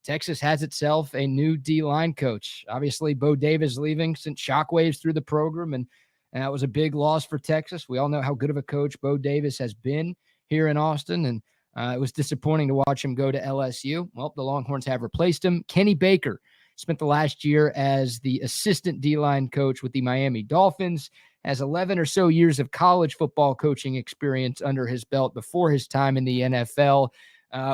Texas has itself a new D-line coach. Obviously, Bo Davis leaving sent shockwaves through the program, and that was a big loss for Texas. We all know how good of a coach Bo Davis has been here in Austin, and it was disappointing to watch him go to LSU. Well, the Longhorns have replaced him. Kenny Baker spent the last year as the assistant D-line coach with the Miami Dolphins, has 11 or so years of college football coaching experience under his belt before his time in the NFL.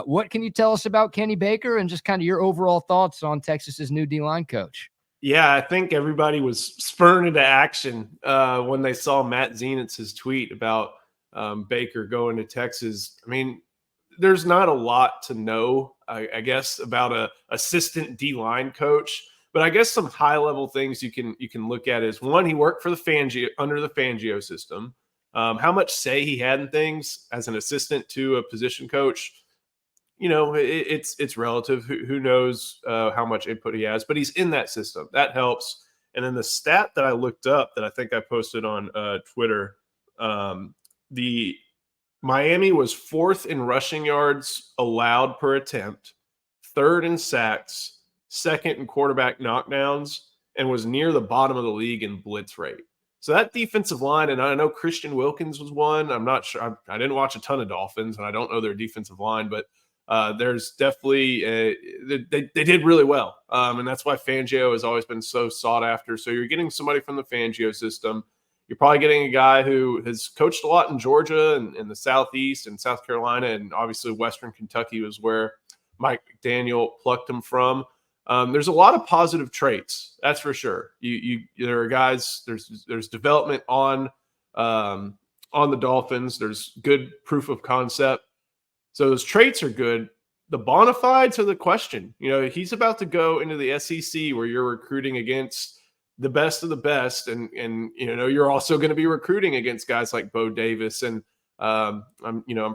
What can you tell us about Kenny Baker and just kind of your overall thoughts on Texas's new D-line coach? Yeah, I think everybody was spurred into action when they saw Matt Zenitz's tweet about Baker going to Texas. I mean, there's not a lot to know, I guess, about a assistant D-line coach. But I guess some high-level things you can look at is, one, he worked for the Fangio, under the Fangio system. How much say he had in things as an assistant to a position coach, you know, it's relative. Who knows how much input he has, but he's in that system. That helps. And then the stat that I looked up that I think I posted on Twitter, the Miami was 4th in rushing yards allowed per attempt, 3rd in sacks, 2nd in quarterback knockdowns, and was near the bottom of the league in blitz rate. So that defensive line, and I know Christian Wilkins was one. I'm not sure. I didn't watch a ton of Dolphins, and I don't know their defensive line, but there's definitely they did really well, and that's why Fangio has always been so sought after. So you're getting somebody from the Fangio system. You're probably getting a guy who has coached a lot in Georgia and in the Southeast and South Carolina, and obviously Western Kentucky was where Mike McDaniel plucked him from. There's a lot of positive traits, that's for sure. There are guys. There's development on the Dolphins. There's good proof of concept. So those traits are good. The bona fides are the question. You know, he's about to go into the SEC where you're recruiting against the best of the best. And you know, you're also going to be recruiting against guys like Bo Davis. And I'm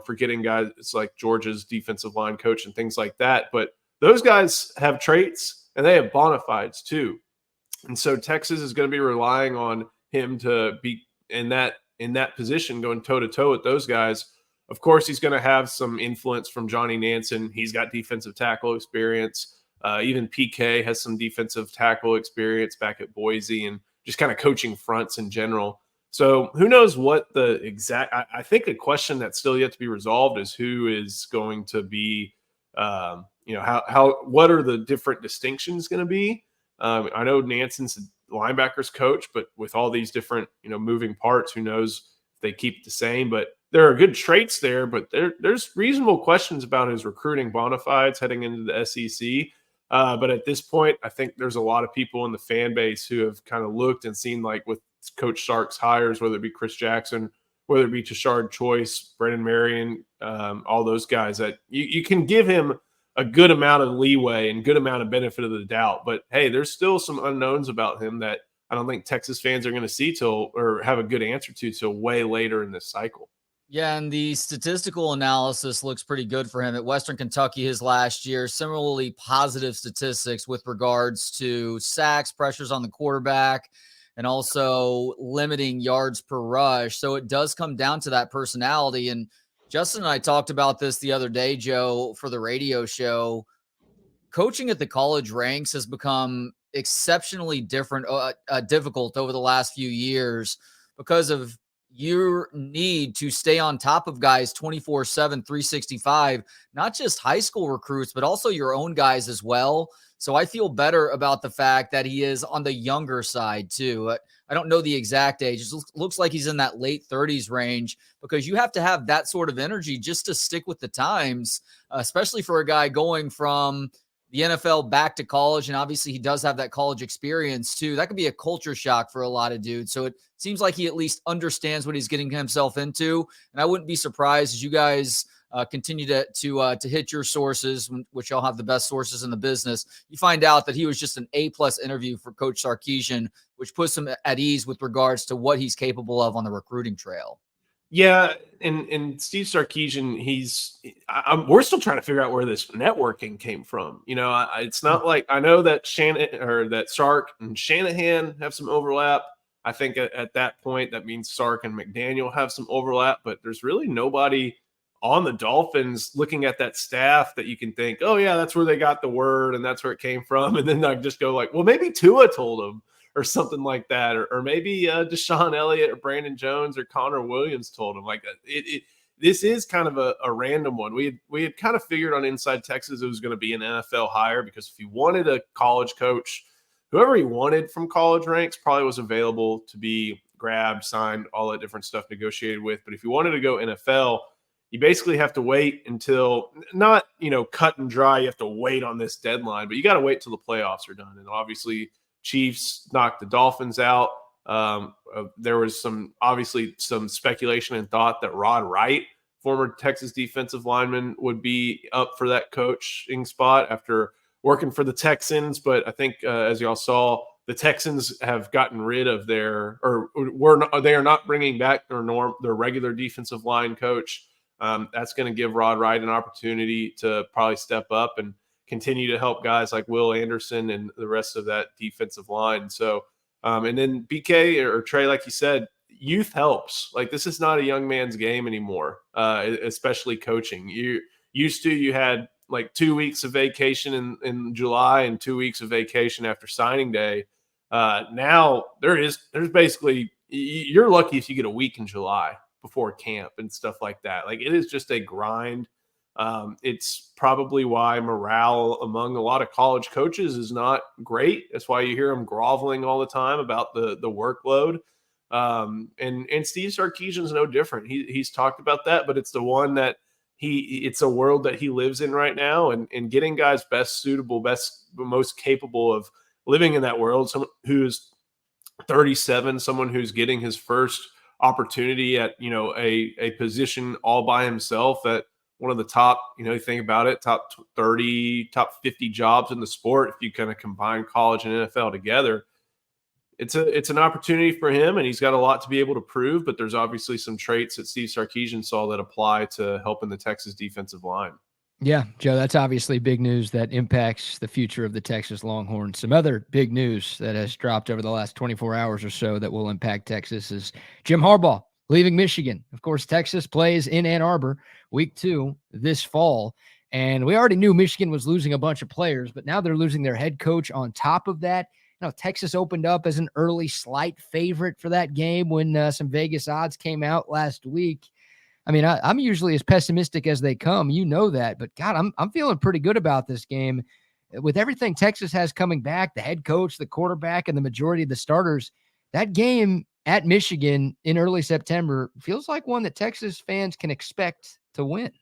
forgetting guys like Georgia's defensive line coach and things like that. But those guys have traits and they have bona fides too. And so Texas is going to be relying on him to be in that position, going toe to toe with those guys. Of course, he's going to have some influence from Johnny Nansen. He's got defensive tackle experience. Even PK has some defensive tackle experience back at Boise and just kind of coaching fronts in general. So who knows what the exact – I think the question that's still yet to be resolved is who is going to be what are the different distinctions going to be? I know Nansen's a linebackers coach, but with all these different, moving parts, who knows if they keep it the same. But there are good traits there, but there's reasonable questions about his recruiting bona fides heading into the SEC. But at this point, I think there's a lot of people in the fan base who have kind of looked and seen, like with Coach Sark's hires, whether it be Chris Jackson, whether it be Tashard Choice, Brennan Marion, all those guys, that you can give him a good amount of leeway and good amount of benefit of the doubt. But hey, there's still some unknowns about him that I don't think Texas fans are going to see or have a good answer to till way later in this cycle. Yeah, and the statistical analysis looks pretty good for him at Western Kentucky his last year. Similarly, positive statistics with regards to sacks, pressures on the quarterback, and also limiting yards per rush. So it does come down to that personality. And Justin and I talked about this the other day, Joe, for the radio show. Coaching at the college ranks has become exceptionally difficult over the last few years because of your need to stay on top of guys 24/7, 365, not just high school recruits, but also your own guys as well. So I feel better about the fact that he is on the younger side too. I don't know the exact age. It looks like he's in that late 30s range, because you have to have that sort of energy just to stick with the times, especially for a guy going from the NFL back to college. And obviously he does have that college experience too. That could be a culture shock for a lot of dudes. So it seems like he at least understands what he's getting himself into. And I wouldn't be surprised as you guys continue to hit your sources, which y'all have the best sources in the business. You find out that he was just an A+ interview for Coach Sarkisian, which puts him at ease with regards to what he's capable of on the recruiting trail. Yeah, and Steve Sarkisian, we're still trying to figure out where this networking came from. It's not like, I know that that Sark and Shanahan have some overlap. I think at that point that means Sark and McDaniel have some overlap, but there's really nobody on the Dolphins, looking at that staff that you can think, oh yeah, that's where they got the word and that's where it came from. And then I just go like, well, maybe Tua told them or something like that. Or maybe Deshaun Elliott or Brandon Jones or Connor Williams told him. Like this is kind of a random one. We had kind of figured on Inside Texas it was going to be an NFL hire, because if you wanted a college coach, whoever he wanted from college ranks probably was available to be grabbed, signed, all that different stuff negotiated with. But if you wanted to go NFL, you basically have to wait until, not, cut and dry, you have to wait on this deadline, but you got to wait till the playoffs are done. And obviously Chiefs knocked the Dolphins out. There was obviously some speculation and thought that Rod Wright, former Texas defensive lineman, would be up for that coaching spot after working for the Texans. But I think as y'all saw, the Texans have gotten rid of they are not bringing back their regular defensive line coach. That's going to give Rod Wright an opportunity to probably step up and continue to help guys like Will Anderson and the rest of that defensive line. So, and then BK or Trey, like you said, youth helps. Like, this is not a young man's game anymore, especially coaching. You had like 2 weeks of vacation in July and 2 weeks of vacation after signing day. Now there's basically, you're lucky if you get a week in July before camp and stuff like that. Like, it is just a grind. It's probably why morale among a lot of college coaches is not great. That's why you hear them groveling all the time about the workload. And Steve Sarkisian is no different. He's talked about that, but it's the one that it's a world that he lives in right now, and getting guys best suitable, most capable of living in that world. Someone who's 37, someone who's getting his first opportunity at, a position all by himself at one of the top, you think about it, top 30, top 50 jobs in the sport. If you kind of combine college and NFL together, it's an opportunity for him, and he's got a lot to be able to prove, but there's obviously some traits that Steve Sarkisian saw that apply to helping the Texas defensive line. Yeah, Joe, that's obviously big news that impacts the future of the Texas Longhorns. Some other big news that has dropped over the last 24 hours or so that will impact Texas is Jim Harbaugh leaving Michigan. Of course, Texas plays in Ann Arbor week 2 this fall, and we already knew Michigan was losing a bunch of players, but now they're losing their head coach on top of that. Texas opened up as an early slight favorite for that game when some Vegas odds came out last week. I mean, I'm usually as pessimistic as they come, that, but God, I'm feeling pretty good about this game. With everything Texas has coming back, the head coach, the quarterback, and the majority of the starters, that game at Michigan in early September feels like one that Texas fans can expect to win.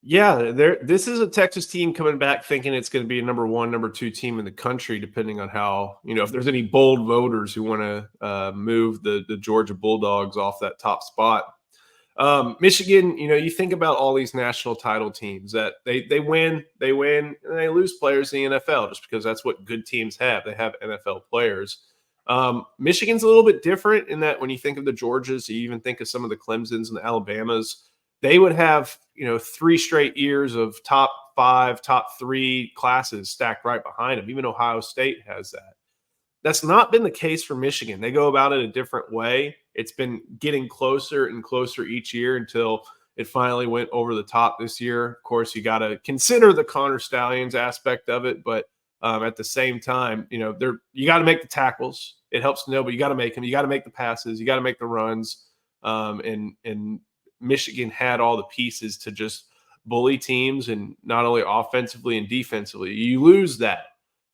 Yeah, this is a Texas team coming back thinking it's going to be a number 1, number 2 team in the country, depending on how, if there's any bold voters who want to move the Georgia Bulldogs off that top spot. Michigan, you think about all these national title teams that they win, and they lose players in the NFL just because that's what good teams have. They have NFL players. Michigan's a little bit different in that when you think of the Georgias, you even think of some of the Clemsons and the Alabamas, they would have, 3 straight years of top 5, top 3 classes stacked right behind them. Even Ohio State has that. That's not been the case for Michigan. They go about it a different way. It's been getting closer and closer each year until it finally went over the top this year. Of course, you got to consider the Connor Stallions aspect of it, but at the same time, you got to make the tackles. It helps to know, but you got to make them. You got to make the passes. You got to make the runs. And Michigan had all the pieces to just bully teams, and not only offensively and defensively. You lose that.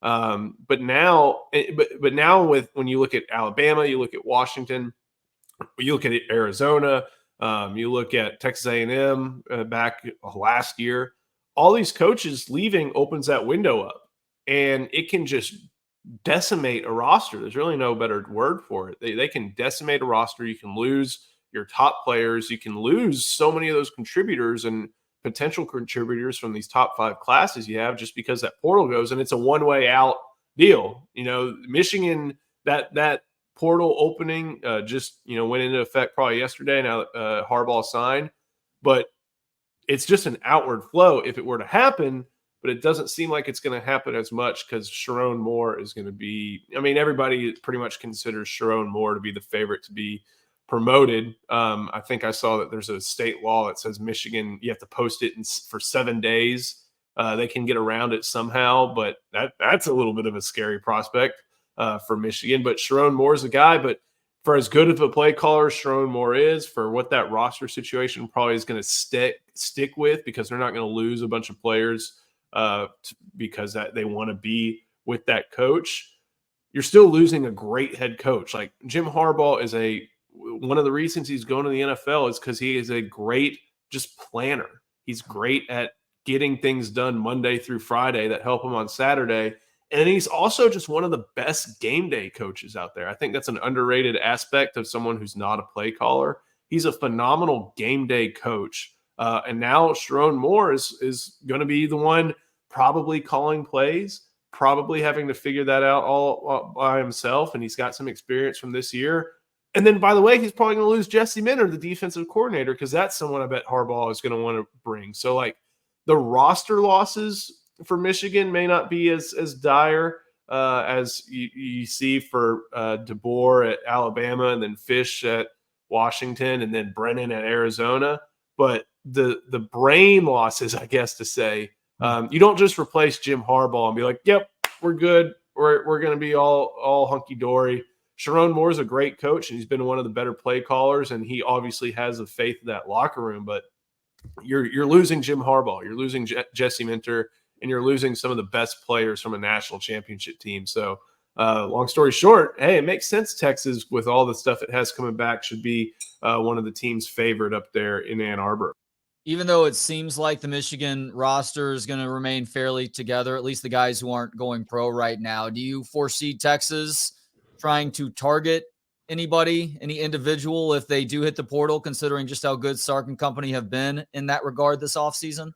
But now when you look at Alabama, you look at Washington, you look at Arizona, you look at Texas A&M back last year, all these coaches leaving opens that window up, and it can just decimate a roster. There's really no better word for it. They can decimate a roster. You can lose your top players. You can lose so many of those contributors and potential contributors from these top 5 classes you have just because that portal goes, and it's a one-way out deal. Michigan, that portal opening just, went into effect probably yesterday. Now Harbaugh signed, but it's just an outward flow if it were to happen, but it doesn't seem like it's going to happen as much because Sharon Moore is going to be, everybody pretty much considers Sharon Moore to be the favorite to be promoted. I think I saw that there's a state law that says Michigan, you have to post it for 7 days. They can get around it somehow, but that's a little bit of a scary prospect for Michigan. But Sharon Moore's a guy, but for as good of a play caller Sharon Moore is, for what that roster situation probably is going to stick with, because they're not going to lose a bunch of players because they want to be with that coach. You're still losing a great head coach. Like Jim Harbaugh is one of the reasons he's going to the NFL is because he is a great just planner. He's great at getting things done Monday through Friday that help him on Saturday. And he's also just one of the best game day coaches out there. I think that's an underrated aspect of someone who's not a play caller. He's a phenomenal game day coach. And now Sharon Moore is going to be the one probably calling plays, probably having to figure that out all by himself. And he's got some experience from this year. And then, by the way, he's probably going to lose Jesse Minter, the defensive coordinator, because that's someone I bet Harbaugh is going to want to bring. So, like, the roster losses for Michigan may not be as dire as you see for DeBoer at Alabama, and then Fish at Washington, and then Brennan at Arizona. But the brain losses, I guess to say, you don't just replace Jim Harbaugh and be like, yep, we're good. We're going to be all hunky-dory. Sharon Moore is a great coach, and he's been one of the better play callers, and he obviously has the faith of that locker room. But you're losing Jim Harbaugh, you're losing Jesse Minter, and you're losing some of the best players from a national championship team. So long story short, hey, it makes sense Texas, with all the stuff it has coming back, should be one of the teams favored up there in Ann Arbor. Even though it seems like the Michigan roster is going to remain fairly together, at least the guys who aren't going pro right now, do you foresee Texas trying to target anybody, any individual, if they do hit the portal, considering just how good Sark and company have been in that regard this offseason?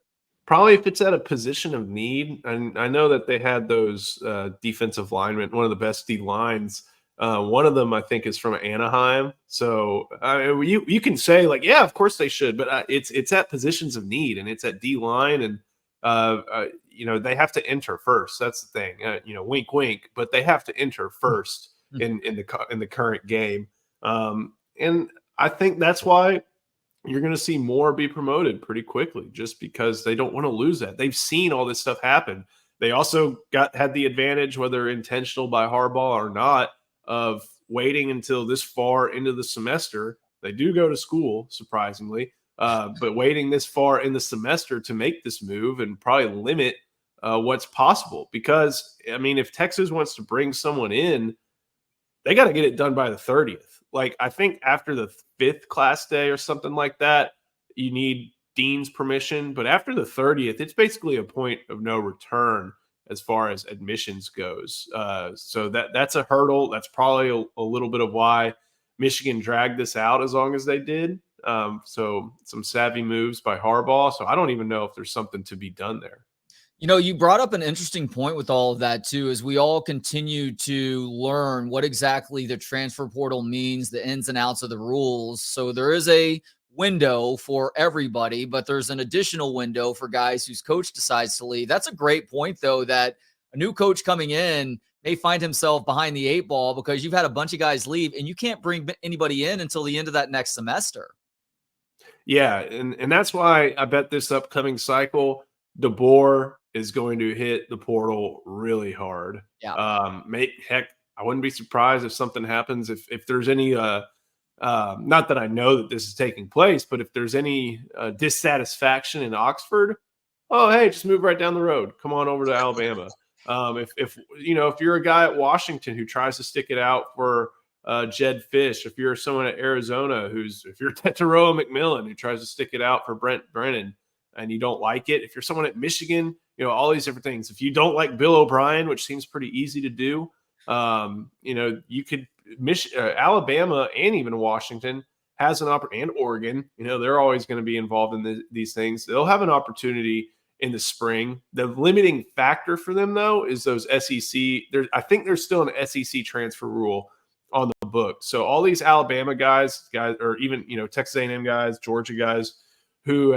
Probably if it's at a position of need. And I know that they had those defensive linemen, one of the best D lines. One of them, I think, is from Anaheim. So you can say, like, yeah, of course they should, but it's at positions of need, and it's at D line, and they have to enter first. That's the thing. Wink, wink, but they have to enter first in the current game, and I think that's why you're going to see Moore be promoted pretty quickly, just because they don't want to lose that. They've seen all this stuff happen. They also had the advantage, whether intentional by Harbaugh or not, of waiting until this far into the semester. They do go to school, surprisingly, but waiting this far in the semester to make this move and probably limit what's possible. Because, I mean, if Texas wants to bring someone in, they got to get it done by the 30th. Like, I think after the 5th class day or something like that, you need dean's permission. But after the 30th, it's basically a point of no return as far as admissions goes. So that's a hurdle. That's probably a little bit of why Michigan dragged this out as long as they did. So some savvy moves by Harbaugh. So I don't even know if there's something to be done there. You brought up an interesting point with all of that, too, as we all continue to learn what exactly the transfer portal means, the ins and outs of the rules. So there is a window for everybody, but there's an additional window for guys whose coach decides to leave. That's a great point, though, that a new coach coming in may find himself behind the 8 ball because you've had a bunch of guys leave and you can't bring anybody in until the end of that next semester. Yeah, and that's why I bet this upcoming cycle, DeBoer is going to hit the portal really hard. Yeah. Heck, I wouldn't be surprised if something happens, if there's any not that I know that this is taking place, but if there's any dissatisfaction in Oxford, oh, hey, just move right down the road. Come on over to Alabama. If you're a guy at Washington who tries to stick it out for Jed Fish, if you're someone at Arizona if you're Tetaroa McMillan who tries to stick it out for Brent Brennan and you don't like it, if you're someone at Michigan, all these different things. If you don't like Bill O'Brien, which seems pretty easy to do, you could Alabama and even Washington has an opportunity, and Oregon, they're always going to be involved in these things. They'll have an opportunity in the spring. The limiting factor for them, though, is those SEC. I think there's still an SEC transfer rule on the book. So all these Alabama guys, or even Texas A&M guys, Georgia guys who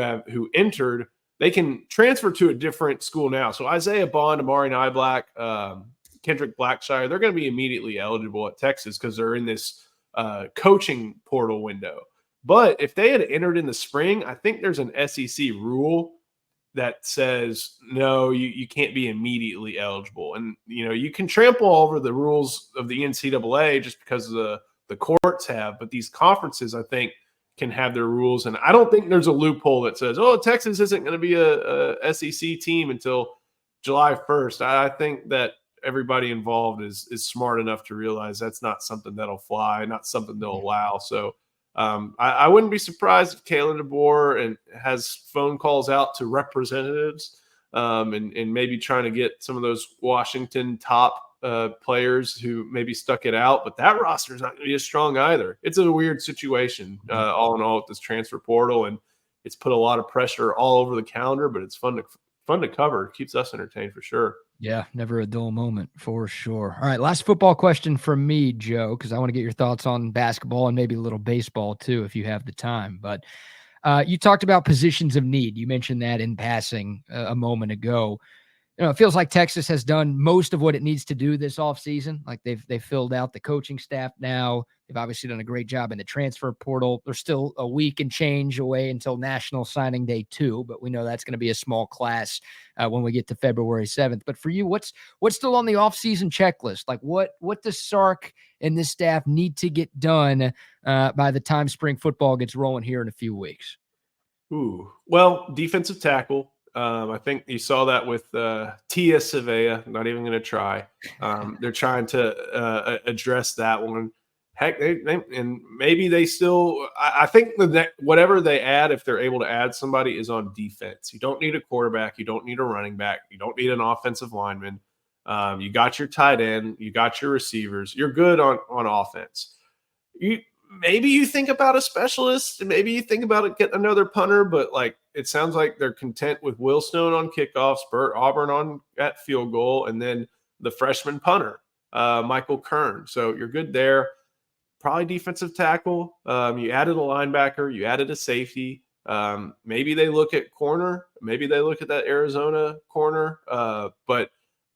entered, they can transfer to a different school now. So Isaiah Bond, Amari Niblack, Kendrick Blackshire, they're going to be immediately eligible at Texas because they're in this coaching portal window. But if they had entered in the spring, I think there's an SEC rule that says, no, you can't be immediately eligible. And, you can trample all over the rules of the NCAA just because the courts have. But these conferences, I think, can have their rules. And I don't think there's a loophole that says, oh, Texas isn't going to be a SEC team until July 1st. I think that everybody involved is smart enough to realize that's not something that'll fly, not something they'll allow. So I wouldn't be surprised if Kalen DeBoer has phone calls out to representatives and maybe trying to get some of those Washington top players who maybe stuck it out. But that roster is not going to be as strong either. It's a weird situation all in all with this transfer portal, and it's put a lot of pressure all over the calendar, but it's fun to cover. It keeps us entertained for sure. Yeah, never a dull moment for sure. All right, last football question from me, Joe, because I want to get your thoughts on basketball and maybe a little baseball too, if you have the time. But you talked about positions of need. You mentioned that in passing a moment ago. It feels like Texas has done most of what it needs to do this offseason. Like they've filled out the coaching staff now. They've obviously done a great job in the transfer portal. They're still a week and change away until National Signing Day 2, but we know that's going to be a small class when we get to February 7th. But for you, what's still on the offseason checklist? Like what does Sark and this staff need to get done by the time spring football gets rolling here in a few weeks? Well, defensive tackle. I think you saw that with Tia Savea. Not even going to try. They're trying to address that one. Heck, and maybe they still. I think whatever they add, if they're able to add somebody, is on defense. You don't need a quarterback. You don't need a running back. You don't need an offensive lineman. You got your tight end. You got your receivers. You're good on offense. Maybe you think about a specialist, and maybe you think about get another punter, but it sounds like they're content with Will Stone on kickoffs, Burt Auburn at field goal, and then the freshman punter, Michael Kern. So you're good there. Probably defensive tackle. You added a linebacker. You added a safety. Maybe they look at corner. Maybe they look at that Arizona corner. But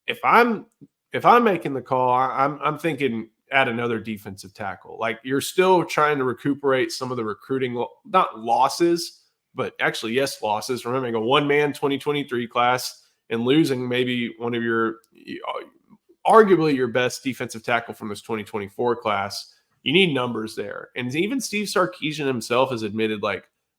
if I'm making the call, I'm thinking add another defensive tackle. You're still trying to recuperate some of the recruiting, not losses, but actually, yes, losses. Remembering a one-man 2023 class and losing maybe one of arguably your best defensive tackle from this 2024 class. You need numbers there. And even Steve Sarkisian himself has admitted,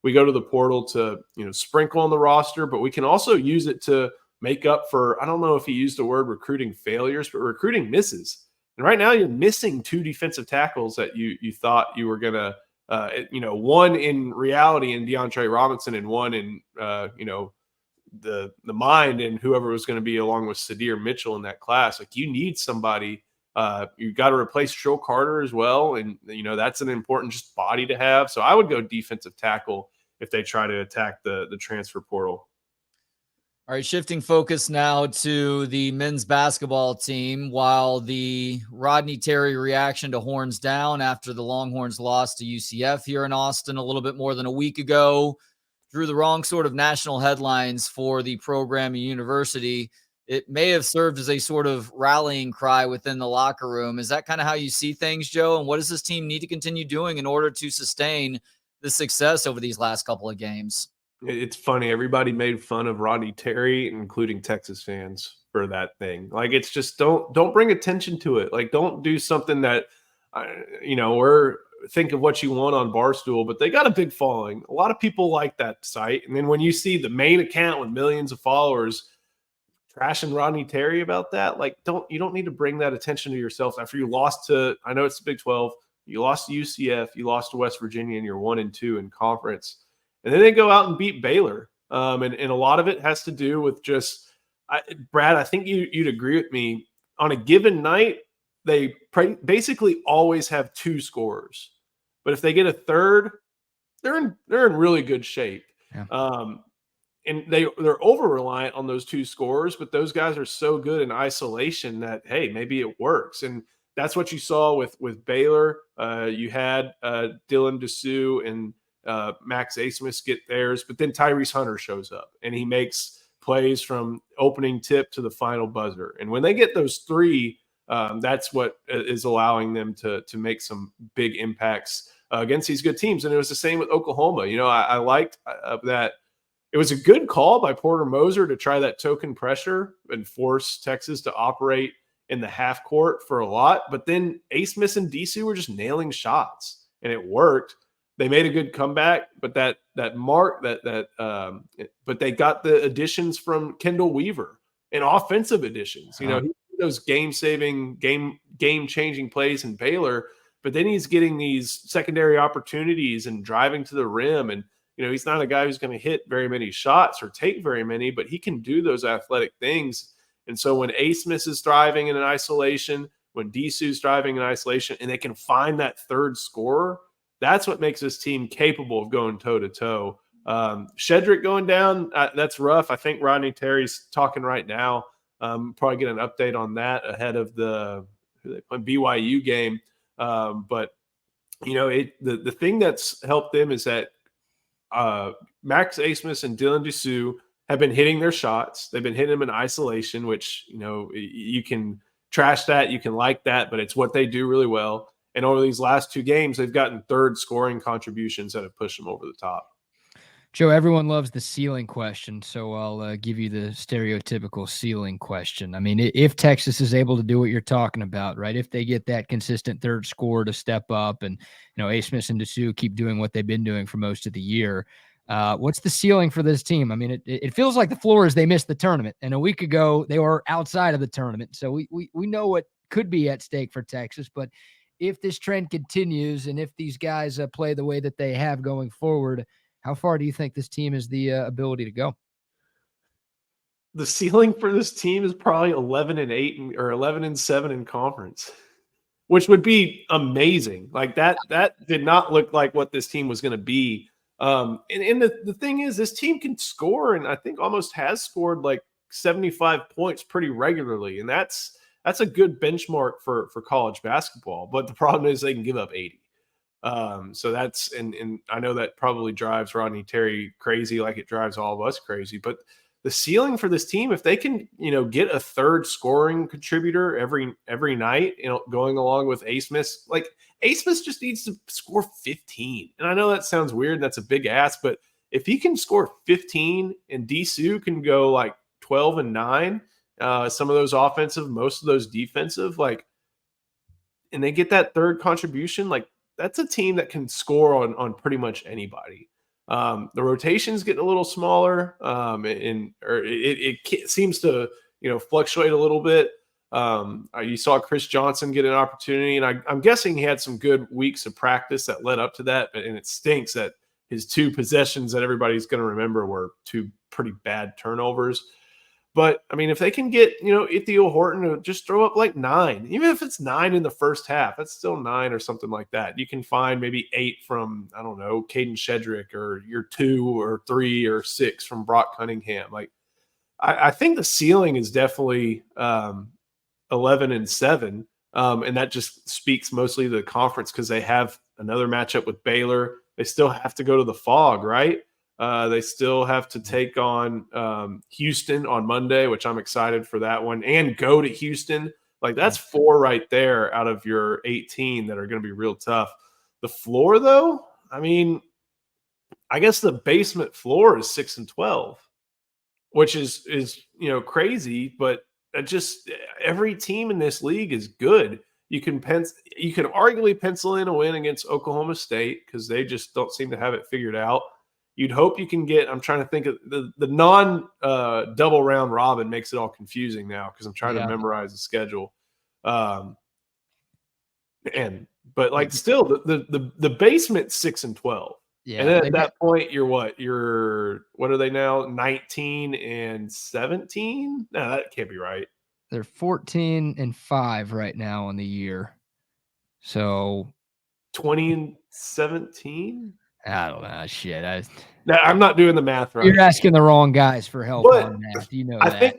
we go to the portal to, sprinkle on the roster, but we can also use it to make up for, I don't know if he used the word recruiting failures, but recruiting misses. And right now you're missing two defensive tackles that you thought you were going to, one in reality in DeAndre Robinson and one in, the mind and whoever was going to be along with Sadir Mitchell in that class. You need somebody. You got to replace Joe Carter as well. And, that's an important just body to have. So I would go defensive tackle if they try to attack the transfer portal. All right, shifting focus now to the men's basketball team. While the Rodney Terry reaction to horns down after the Longhorns lost to UCF here in Austin a little bit more than a week ago drew the wrong sort of national headlines for the program and university, it may have served as a sort of rallying cry within the locker room. Is that kind of how you see things, Joe? And what does this team need to continue doing in order to sustain the success over these last couple of games? It's funny. Everybody made fun of Rodney Terry, including Texas fans, for that thing. It's just don't bring attention to it. Don't do something that, we're think of what you want on Barstool, but they got a big following. A lot of people like that site. And then when you see the main account with millions of followers trashing Rodney Terry about that, you don't need to bring that attention to yourself after you lost to, I know it's the Big 12, you lost to UCF, you lost to West Virginia, and you're 1-2 in conference. And then they go out and beat Baylor. And a lot of it has to do with just, Brad, I think you'd agree with me. On a given night, they basically always have two scorers. But if they get a third, they're in really good shape. Yeah. And they're over-reliant on those two scorers, but those guys are so good in isolation that, hey, maybe it works. And that's what you saw with Baylor. You had Dylan Dessou and Max Asmus get theirs, but then Tyrese Hunter shows up and he makes plays from opening tip to the final buzzer. And when they get those three, That's what is allowing them to make some big impacts against these good teams. And it was the same with Oklahoma. I liked that. It was a good call by Porter Moser to try that token pressure and force Texas to operate in the half court for a lot. But then Smith and Disu were just nailing shots, and it worked. They made a good comeback, but but they got the additions from Kendall Weaver and offensive additions. Those game-saving, game-changing plays in Baylor, but then he's getting these secondary opportunities and driving to the rim. And, he's not a guy who's going to hit very many shots or take very many, but he can do those athletic things. And so when Smith is thriving in an isolation, when Disu's driving in isolation, and they can find that third scorer, that's what makes this team capable of going toe-to-toe. Shedrick going down, that's rough. I think Rodney Terry's talking right now. Probably get an update on that ahead of the BYU game. But the thing that's helped them is that Max Abmas and Dylan Disu have been hitting their shots. They've been hitting them in isolation, which you can trash that, you can like that, but it's what they do really well. And over these last two games, they've gotten third scoring contributions that have pushed them over the top. Joe, everyone loves the ceiling question, so I'll give you the stereotypical ceiling question. I mean, if Texas is able to do what you're talking about, right, if they get that consistent third scorer to step up and, Smith and Disu keep doing what they've been doing for most of the year, what's the ceiling for this team? I mean, it feels like the floor is they missed the tournament, and a week ago they were outside of the tournament, so we know what could be at stake for Texas, but if this trend continues and if these guys play the way that they have going forward, how far do you think this team has the ability to go? The ceiling for this team is probably 11-8 or 11-7 in conference, which would be amazing. Like that did not look like what this team was going to be. And the thing is, this team can score, and I think almost has scored like 75 points pretty regularly. And that's a good benchmark for college basketball. But the problem is they can give up 80. So that's, and I know that probably drives Rodney Terry crazy, like it drives all of us crazy, but the ceiling for this team, if they can, get a third scoring contributor every night, going along with Smith, like Smith just needs to score 15. And I know that sounds weird. That's a big ask, but if he can score 15 and Disu can go like 12 and 9, some of those offensive, most of those defensive, and they get that third contribution, that's a team that can score on pretty much anybody. The rotation's getting a little smaller, it seems to fluctuate a little bit. You saw Chris Johnson get an opportunity, and I'm guessing he had some good weeks of practice that led up to that. And it stinks that his two possessions that everybody's going to remember were two pretty bad turnovers. But, I mean, if they can get, Ithiel Horton to just throw up like 9, even if it's 9 in the first half, that's still 9 or something like that. You can find maybe 8 from, I don't know, Caden Shedrick, or your 2 or 3 or 6 from Brock Cunningham. I think the ceiling is definitely 11-7. And that just speaks mostly to the conference because they have another matchup with Baylor. They still have to go to the Fog, right? They still have to take on Houston on Monday, which I'm excited for that one, and go to Houston. That's 4 right there out of your 18 that are going to be real tough. The floor, though, I mean, I guess the basement floor is 6-12, which is crazy, but just every team in this league is good. You can arguably pencil in a win against Oklahoma State because they just don't seem to have it figured out. You'd hope you can get, I'm trying to think of the non-double round robin makes it all confusing now because I'm trying to memorize the schedule. Still, the basement 6-12. Yeah. And then at that point, what are they now? 19-17? No, that can't be right. They're 14-5 right now on the year. So 20-17? I don't know. Shit. I'm not doing the math right. You're asking the wrong guys for help on math.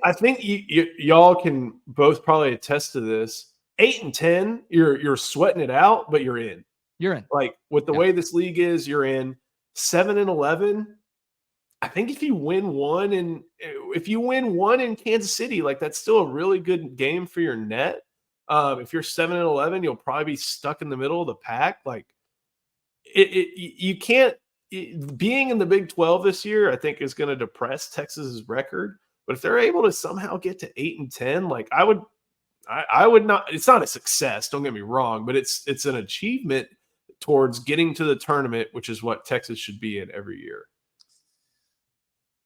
I think y'all can both probably attest to this. 8-10, you're sweating it out, but you're in. You're in. With the way this league is, you're in. 7-11. I think if you win one in Kansas City, that's still a really good game for your net. If you're 7-11, you'll probably be stuck in the middle of the pack. Like you can't. Being in the Big 12 this year, I think, is going to depress Texas's record. But if they're able to somehow get to 8-10, like I would not. It's not a success. Don't get me wrong, but it's an achievement towards getting to the tournament, which is what Texas should be in every year.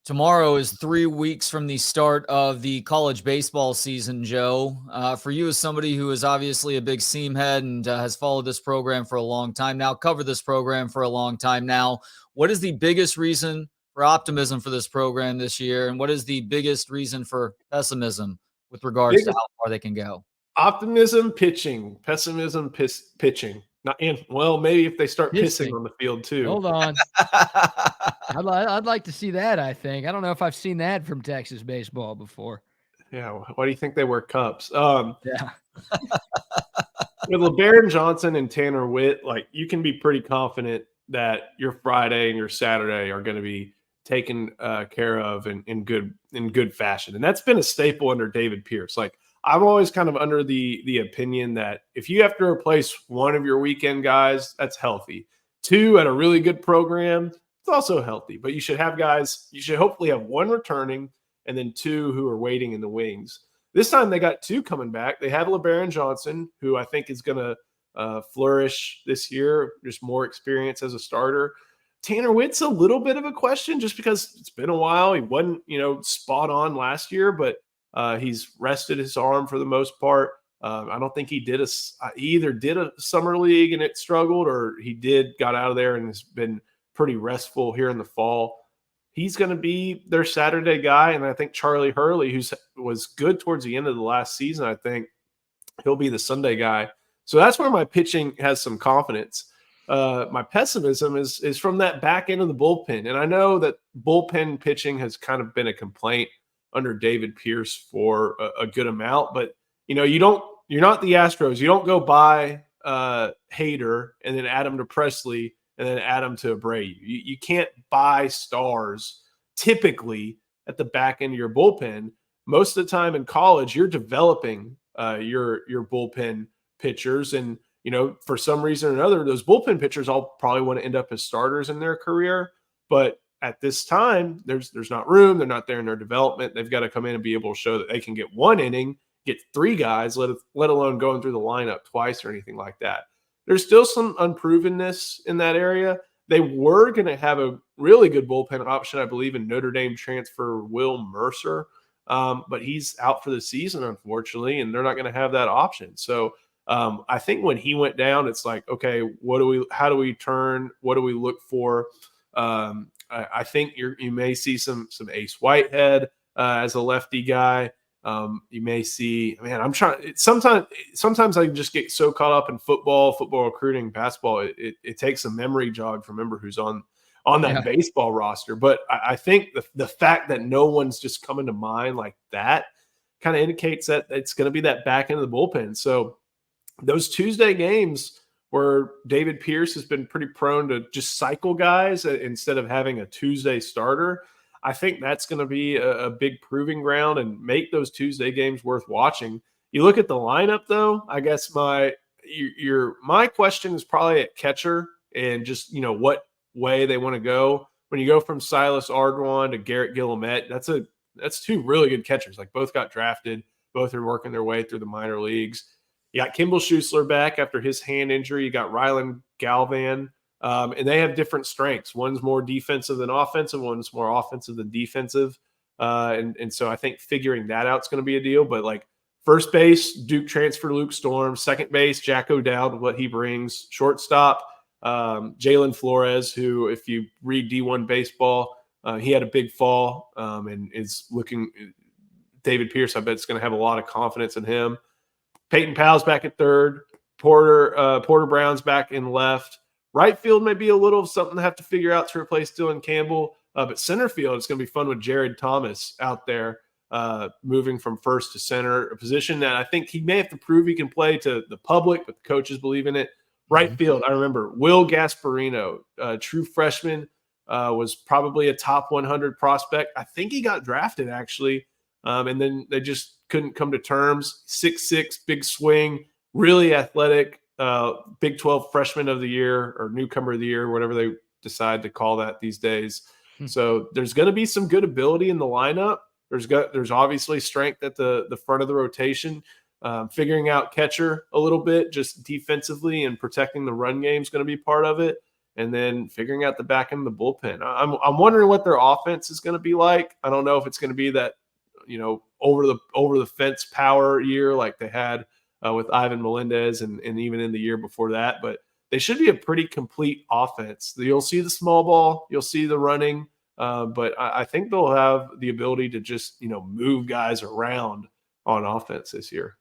Tomorrow is 3 weeks from the start of the college baseball season, Joe. For you as somebody who is obviously a big seam head and has followed this program for a long time now, covered this program for a long time now, what is the biggest reason for optimism for this program this year? And what is the biggest reason for pessimism with regards to how far they can go? Optimism, pitching. Pessimism, pitching. Well, maybe if they start pissing on the field too. Hold on. I'd like to see that, I think. I don't know if I've seen that from Texas baseball before. Yeah. Why do you think they wear cups? Yeah. With LeBaron Johnson and Tanner Witt, like, you can be pretty confident that your Friday and your Saturday are going to be taken care of in good fashion. And that's been a staple under David Pierce. Like, I'm always kind of under the opinion that if you have to replace one of your weekend guys, that's healthy. Two at a really good program, it's also healthy. But you should have guys, you should hopefully have one returning and then two who are waiting in the wings. This time they got two coming back. They have LeBaron Johnson, who I think is going to flourish this year, just more experience as a starter. Tanner Witt's a little bit of a question just because it's been a while. He wasn't, spot on last year, but he's rested his arm for the most part. I don't think he either did a summer league and it struggled, or he got out of there and has been pretty restful here in the fall. He's going to be their Saturday guy. And I think Charlie Hurley, was good towards the end of the last season, I think he'll be the Sunday guy. So that's where my pitching has some confidence. My pessimism is from that back end of the bullpen. And I know that bullpen pitching has kind of been a complaint under David Pierce for a good amount, but you're not the Astros. You don't go buy Hader and then add him to Presley and then add him to Abreu. You can't buy stars typically at the back end of your bullpen. Most of the time in college, you're developing your bullpen pitchers, and for some reason or another, those bullpen pitchers all probably want to end up as starters in their career, but at this time, there's not room. They're not there in their development. They've got to come in and be able to show that they can get one inning, get three guys, let alone going through the lineup twice or anything like that. There's still some unprovenness in that area. They were going to have a really good bullpen option, I believe, in Notre Dame transfer Will Mercer, but he's out for the season, unfortunately, and they're not going to have that option. So I think when he went down, it's like, okay, how do we turn? What do we look for? I think you may see some Ace Whitehead as a lefty guy. You may see, I'm trying. Sometimes I just get so caught up in football recruiting, basketball. It takes a memory jog to remember who's on that baseball roster. But I think the fact that no one's just coming to mind like that kind of indicates that it's going to be that back end of the bullpen. So those Tuesday games where David Pierce has been pretty prone to just cycle guys instead of having a Tuesday starter, I think that's going to be a big proving ground and make those Tuesday games worth watching. You look at the lineup, though, I guess my question is probably at catcher and just, what way they want to go. When you go from Silas Ardwan to Garrett Guillemette, that's two really good catchers. Like, both got drafted. Both are working their way through the minor leagues. You got Kimball Schuessler back after his hand injury. You got Rylan Galvan, and they have different strengths. One's more defensive than offensive. One's more offensive than defensive. And so I think figuring that out is going to be a deal. But like first base, Duke transfer Luke Storm. Second base, Jack O'Dowd, what he brings. Shortstop, Jalen Flores, who, if you read D1 baseball, he had a big fall and is looking. David Pierce, I bet, is going to have a lot of confidence in him. Peyton Powell's back at third. Porter Brown's back in left. Right field may be a little something to have to figure out to replace Dylan Campbell. But center field, it's going to be fun with Jared Thomas out there moving from first to center, a position that I think he may have to prove he can play to the public, but the coaches believe in it. Right field, I remember Will Gasparino, true freshman, was probably a top 100 prospect. I think he got drafted, actually. And then they just couldn't come to terms. 6'6", big swing, really athletic, Big 12 freshman of the year or newcomer of the year, whatever they decide to call that these days. So there's going to be some good ability in the lineup. There's obviously strength at the front of the rotation. Figuring out catcher a little bit, just defensively, and protecting the run game is going to be part of it. And then figuring out the back end of the bullpen. I'm wondering what their offense is going to be like. I don't know if it's going to be that, over the fence power year like they had with Ivan Melendez and even in the year before that. But they should be a pretty complete offense. You'll see the small ball, you'll see the running, but I think they'll have the ability to just move guys around on offense this year.